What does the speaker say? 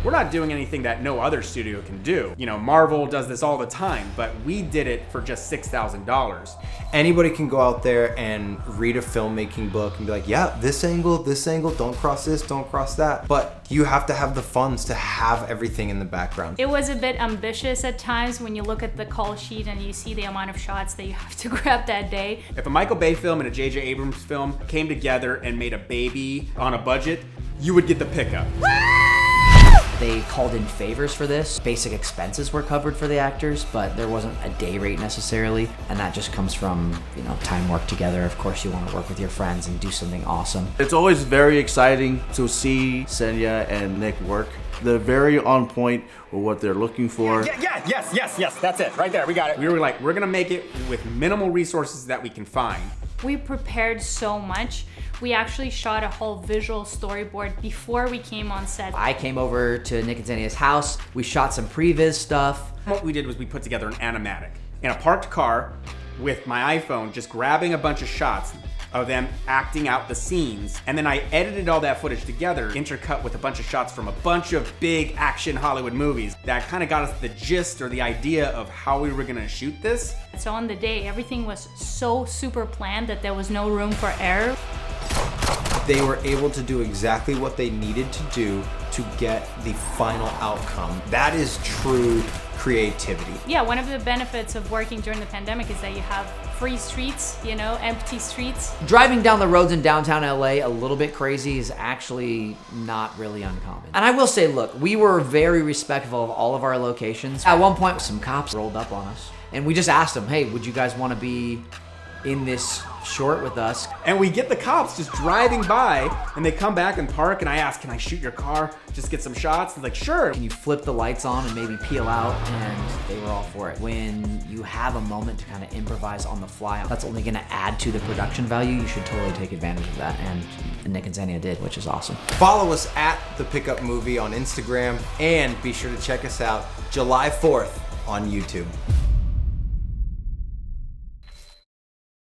We're not doing anything that no other studio can do. You know, Marvel does this all the time, but we did it for just $6,000. Anybody can go out there and read a filmmaking book and be like, yeah, this angle, don't cross this, don't cross that. But you have to have the funds to have everything in the background. It was a bit ambitious at times when you look at the call sheet and you see the amount of shots that you have to grab that day. If a Michael Bay film and a J.J. Abrams film came together and made a baby on a budget, you would get the pickup. They called in favors for this. Basic expenses were covered for the actors, but there wasn't a day rate necessarily. And that just comes from, you know, time worked together. Of course, you want to work with your friends and do something awesome. It's always very exciting to see Senya and Nick work. They're very on point with what they're looking for. Yes, that's it, right there, we got it. We were like, we're gonna make it with minimal resources that we can find. We prepared so much. We actually shot a whole visual storyboard before we came on set. I came over to Nick and Zenya's house. We shot some previs stuff. What we did was we put together an animatic in a parked car with my iPhone, just grabbing a bunch of shots of them acting out the scenes. And then I edited all that footage together, intercut with a bunch of shots from a bunch of big action Hollywood movies. That kind of got us the gist or the idea of how we were gonna shoot this. So on the day, everything was so super planned that there was no room for error. They were able to do exactly what they needed to do to get the final outcome. That is true creativity. Yeah, one of the benefits of working during the pandemic is that you have free streets, you know, empty streets. Driving down the roads in downtown LA a little bit crazy is actually not really uncommon. And I will say, look, we were very respectful of all of our locations. At one point, some cops rolled up on us and we just asked them, hey, would you guys want to be in this short with us? And we get the cops just driving by and they come back and park and I ask, can I shoot your car? Just get some shots? They're like, sure. Can you flip the lights on and maybe peel out? And they were all for it. When you have a moment to kind of improvise on the fly, that's only gonna add to the production value. You should totally take advantage of that. And Nick and Xenia did, which is awesome. Follow us at The Pickup Movie on Instagram and be sure to check us out July 4th on YouTube.